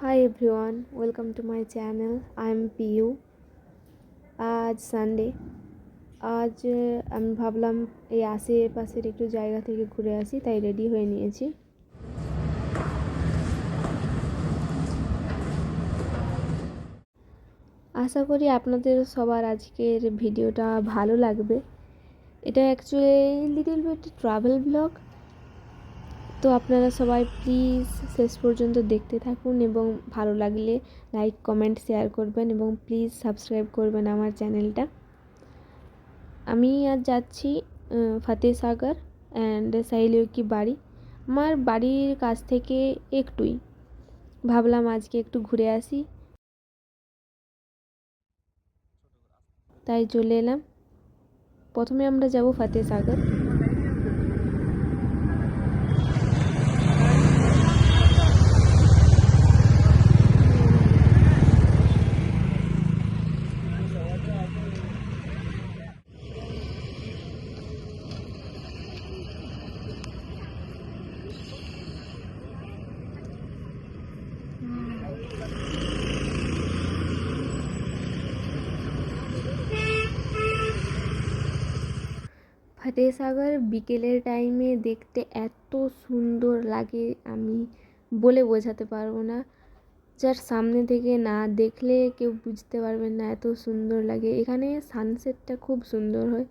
Hi everyone, welcome to my channel. I'm PU. আজ Sunday. আমি ভাবলাম এই আশেপাশের একটু জায়গা থেকে ঘুরে আসি, তাই রেডি হয়ে নিয়েছি। আশা করি আপনাদের সবার আজকের ভিডিওটা ভালো লাগবে। এটা actually little bit travel blog. তো আপনারা সবাই প্লিজ শেষ পর্যন্ত দেখতে থাকুন এবং ভালো লাগলে লাইক কমেন্ট শেয়ার করবেন এবং প্লিজ সাবস্ক্রাইব করবেন আমার চ্যানেলটা। আমি আজ যাচ্ছি ফতেসাগর অ্যান্ড সাহিলিও কি বাড়ি। আমার বাড়ির কাছ থেকে একটুই, ভাবলাম আজকে একটু ঘুরে আসি, তাই চলে এলাম। প্রথমে আমরা যাব ফতেসাগর। ফতেসাগর বিকেলের টাইমে দেখতে এত সুন্দর লাগে, আমি বলে বোঝাতে পারবো না। যার সামনে থেকে না দেখলে কেউ বুঝতে পারবেন না, এত সুন্দর লাগে। এখানে সানসেটটা খুব সুন্দর হয়।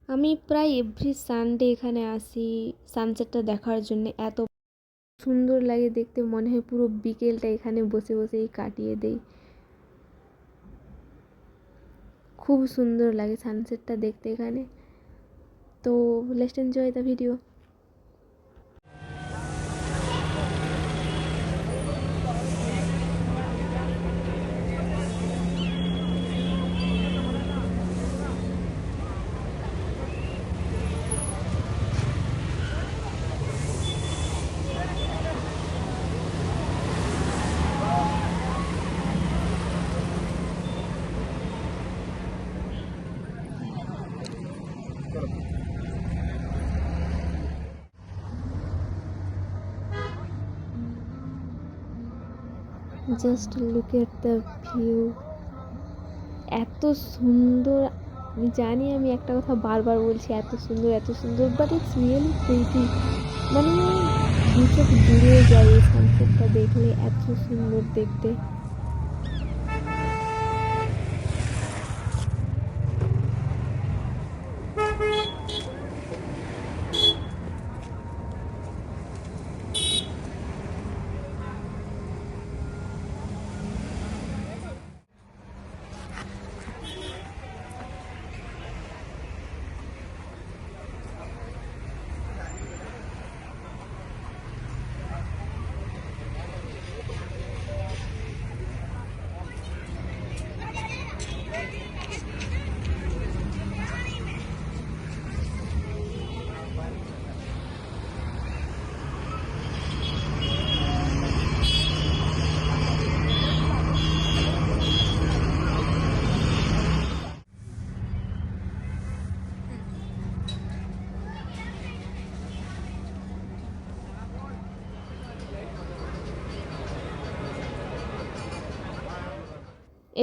আমি প্রায় এভরি সানডে এখানে আসি সানসেটটা দেখার জন্য। এত সুন্দর লাগে দেখতে, মনে হয় পুরো বিকেলটা এখানে বসে বসেই কাটিয়ে দেই। খুব সুন্দর লাগে সানসেটটা দেখতে এখানে। তো let's enjoy the video. Just look at the view, এত সুন্দর। আমি জানি আমি একটা কথা বারবার বলছি, এত সুন্দর এত সুন্দর, বাট ইটস রিয়েলি প্রিটি। মানে দু চোখ জুড়ে যায় এই সানসেটটা দেখলে, এত সুন্দর দেখতে।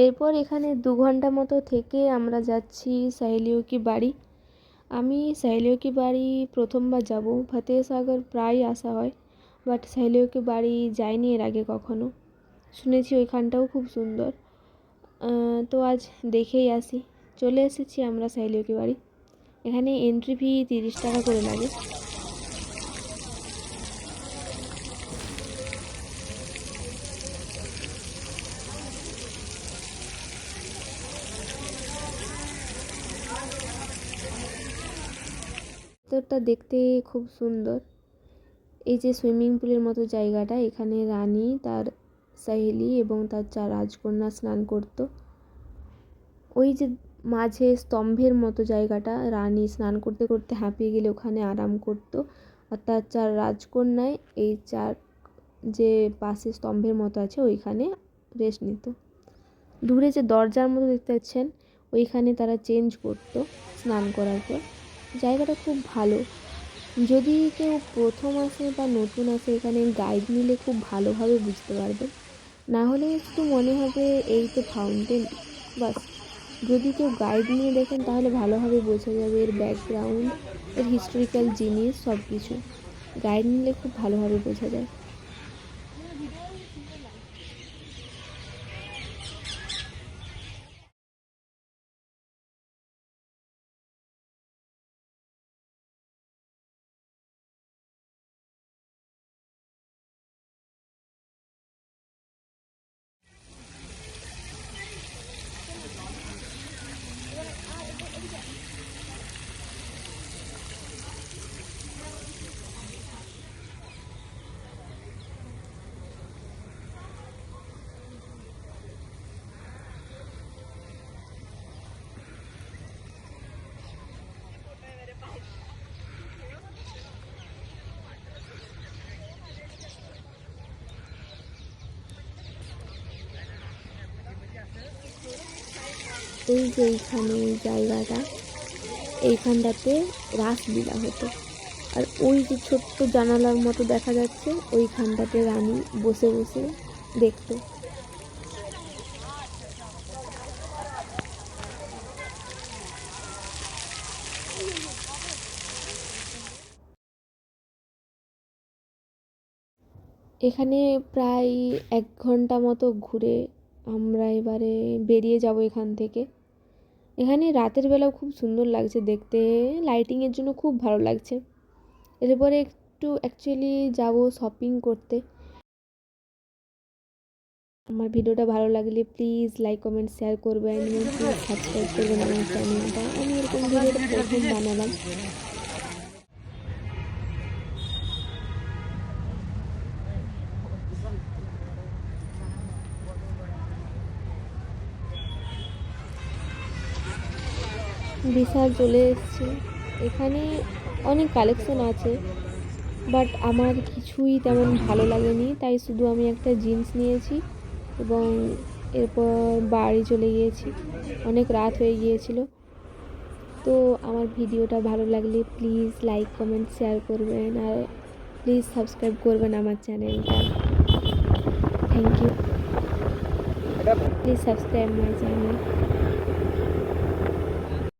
এরপর এখানে 2 ঘন্টা মতো থেকে আমরা যাচ্ছি সাহেলিও কি বাড়ি। আমি সাহেলিও কি বাড়ি প্রথমবার যাব। ফতেসাগর প্রায় আসা হয়, বাট সাহেলিও কি বাড়ি যাইনি এর আগে কখনো। শুনেছি ওইখানটাও খুব সুন্দর। তো আজ দেখেই আসি। চলে এসেছি আমরা সাহেলিও কি বাড়ি। এখানে এন্ট্রি ফি 30 টাকা করে লাগে। ভেতরটা দেখতে খুব সুন্দর। এই যে সুইমিং পুলের মতো জায়গাটা, এখানে রানী, তার সাহেলি এবং তার 4 রাজকন্যা স্নান করতো। ওই যে মাঝে স্তম্ভের মতো জায়গাটা, রানী স্নান করতে করতে হাঁপিয়ে গেলে ওখানে আরাম করতো। আর তার 4 রাজকন্যায় এই 4 যে পাশে স্তম্ভের মতো আছে ওইখানে রেস্ট নিত। দূরে যে দরজার মতো দেখতে পাচ্ছেন, ওইখানে তারা চেঞ্জ করতো স্নান করার পর। জায়গাটা খুব ভালো। যদি কেউ প্রথম আসে বা নতুন আসে এখানে গাইড নিলে খুব ভালোভাবে বুঝতে পারবে, না হলে শুধু মনে হবে এই তো ফাউন্টেন বাস। যদি কেউ গাইড নিয়ে দেখেন তাহলে ভালোভাবে বোঝা যাবে এর ব্যাকগ্রাউন্ড, এর হিস্টোরিক্যাল জিনিস সব কিছু। গাইড নিলে খুব ভালোভাবে বোঝা যায়। এই যে এইখানে জায়গাটা, এইখানটাতে রাসলীলা হতো। আর ওই যে ছোট্ট জানালার মতো দেখা যাচ্ছে ওইখানটাতে রানী বসে বসে দেখতো। এখানে প্রায় 1 ঘন্টা মতো ঘুরে আমরা এবারে বেরিয়ে যাব এখান থেকে। এখানে রাতের বেলাও খুব সুন্দর লাগছে দেখতে, লাইটিংয়ের জন্য খুব ভালো লাগছে। এরপরে একটু অ্যাকচুয়ালি যাব শপিং করতে। আমার ভিডিওটা ভালো লাগলে প্লিজ লাইক কমেন্ট শেয়ার করবেন এবং প্লিজ সাবস্ক্রাইব করবেন আমার চ্যানেলটা। আমি এরকম ভিডিওটা প্রথম বানালাম। বিশাল চলে এসেছি। এখানে অনেক কালেকশন আছে, বাট আমার কিছুই তেমন ভালো লাগেনি, তাই শুধু আমি একটা জিন্স নিয়েছি এবং এরপর বাড়ি চলে গিয়েছি। অনেক রাত হয়ে গিয়েছিল। তো আমার ভিডিওটা ভালো লাগলে প্লিজ লাইক কমেন্ট শেয়ার করবেন আর প্লিজ সাবস্ক্রাইব করবেন আমার চ্যানেলটা। Thank you. Please subscribe my channel.